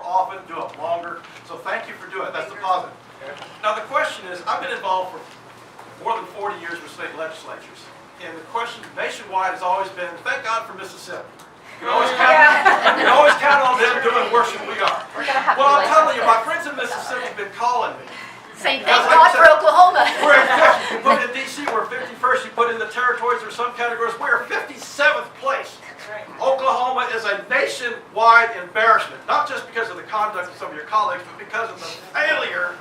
often, do them longer. So thank you for doing it. That's the positive. Now the question is, I've been involved for more than 40 years with state legislatures. And the question nationwide has always been, thank God for Mississippi. You can always count on them doing worse than we are. Well, I'm telling you, my friends in Mississippi have been calling me. Saying thank God for Oklahoma. We're in 50, you put in D.C., we're 51st. You put in the territories or some categories, we're 57th place. Oklahoma is a nationwide embarrassment, not just because of the conduct of some of your colleagues, but because of the failure.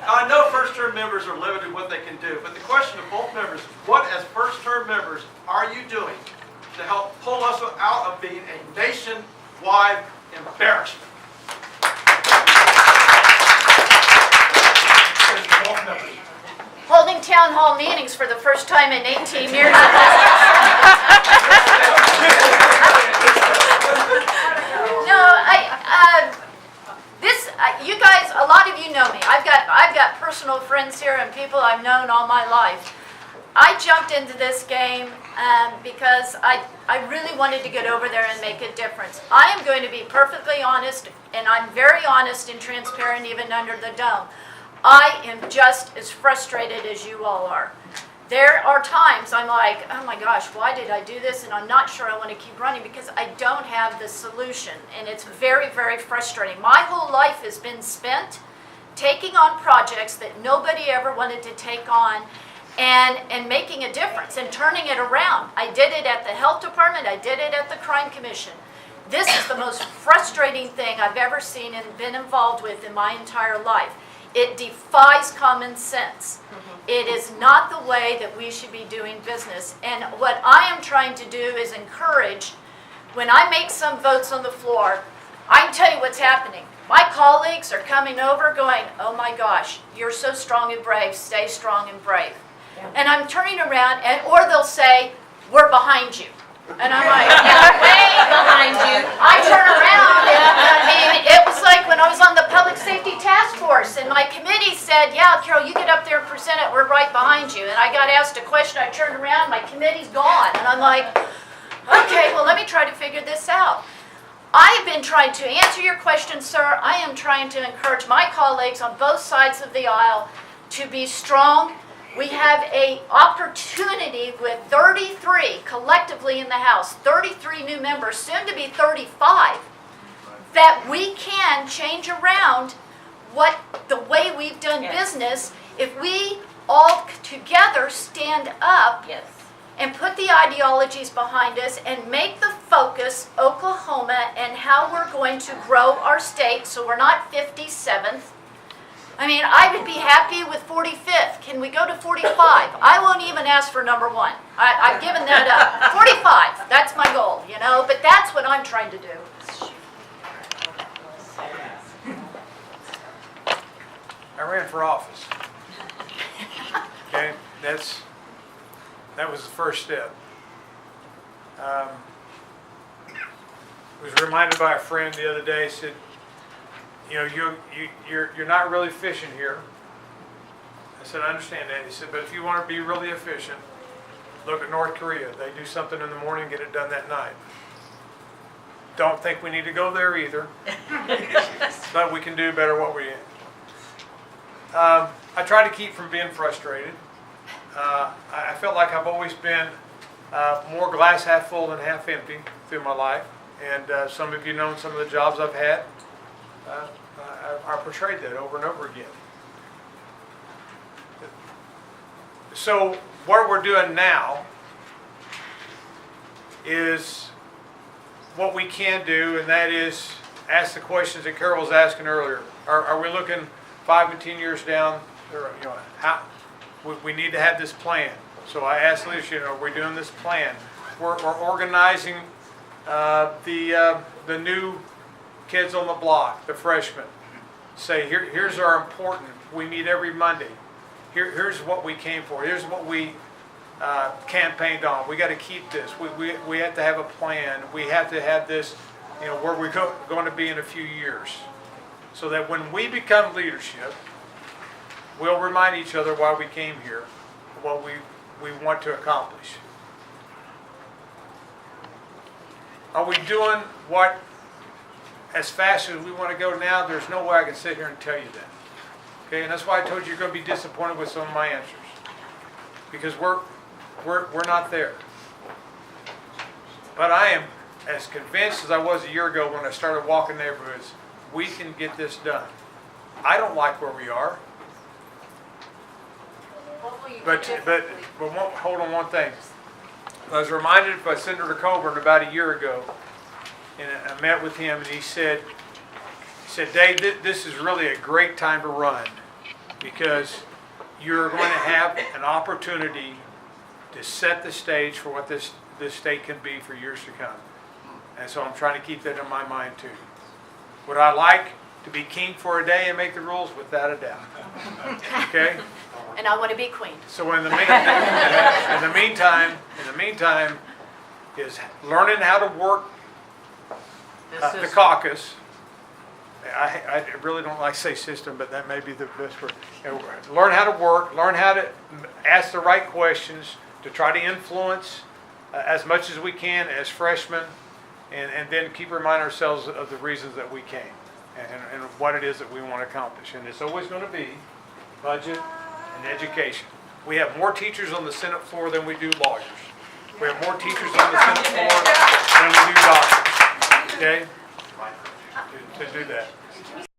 Now, I know first-term members are limited in what they can do, but the question of both members is, what as first-term members are you doing to help pull us out of being a nationwide embarrassment? Holding town hall meetings for the first time in 18 years. No, you guys, a lot of you know me. I've got personal friends here and people I've known all my life. I jumped into this game because I really wanted to get over there and make a difference. I am going to be perfectly honest, and I'm very honest and transparent even under the dome. I am just as frustrated as you all are. There are times I'm like, oh my gosh, why did I do this? And I'm not sure I want to keep running because I don't have the solution. And it's very, very frustrating. My whole life has been spent taking on projects that nobody ever wanted to take on and making a difference and turning it around. I did it at the health department. I did it at the crime commission. This is the most frustrating thing I've ever seen and been involved with in my entire life. It defies common sense. It is not the way that we should be doing business. And what I am trying to do is encourage, when I make some votes on the floor, I can tell you what's happening. My colleagues are coming over going, oh my gosh, you're so strong and brave, stay strong and brave. Yeah. And I'm turning around, or they'll say, we're behind you. And I'm like, way behind you. I turn around and it was like when I was on the Public Safety Task Force and my committee said, yeah, Carol, you get up there and present it, we're right behind you. And I got asked a question, I turned around, my committee's gone. And I'm like, okay, well, let me try to figure this out. I have been trying to answer your question, sir. I am trying to encourage my colleagues on both sides of the aisle to be strong. We have an opportunity with 33 collectively in the House, 33 new members, soon to be 35, that we can change around the way we've done business if we all together stand up and put the ideologies behind us and make the focus Oklahoma and how we're going to grow our state so we're not 57th. I mean, I would be happy with 45th. Can we go to 45? I won't even ask for number 1. I've given that up. 45, that's my goal, you know, but that's what I'm trying to do. I ran for office. Okay, that was the first step. I was reminded by a friend the other day, said, you know, you're not really efficient here. I said, I understand that. He said, but if you want to be really efficient, look at North Korea. They do something in the morning, get it done that night. Don't think we need to go there either, but we can do better what we're in. I try to keep from being frustrated. I felt like I've always been more glass half full than half empty through my life. And some of you know some of the jobs I've had. I portrayed that over and over again. So what we're doing now is what we can do, and that is ask the questions that Carol was asking earlier. Are we looking 5 and 10 years down? Or, you know, how we need to have this plan. So I asked leadership, are we doing this plan? We're organizing the new kids on the block, the freshmen. Say, here's our important, we meet every Monday. Here's what we came for. Here's what we campaigned on. We got to keep this. We have to have a plan. We have to have this, you know, where we're going to be in a few years. So that when we become leadership, we'll remind each other why we came here, what we want to accomplish. Are we doing what as fast as we want to go now, there's no way I can sit here and tell you that. Okay, and that's why I told you you're going to be disappointed with some of my answers. Because we're not there. But I am as convinced as I was a year ago when I started walking neighborhoods, we can get this done. I don't like where we are, What will you do but differently? hold on one thing. I was reminded by Senator Coburn about a year ago, and I met with him, and he said, Dave, this is really a great time to run because you're going to have an opportunity to set the stage for what this state can be for years to come. And so I'm trying to keep that in my mind too. Would I like to be king for a day and make the rules? Without a doubt. Okay? And I want to be queen. So in the meantime, is learning how to work the caucus. I really don't like to say system, but that may be the best word. Learn how to work, learn how to ask the right questions to try to influence as much as we can as freshmen, and then keep reminding ourselves of the reasons that we came and what it is that we want to accomplish. And it's always going to be budget and education. We have more teachers on the Senate floor than we do lawyers. We have more teachers on the Senate floor than we do doctors. Okay? To do that.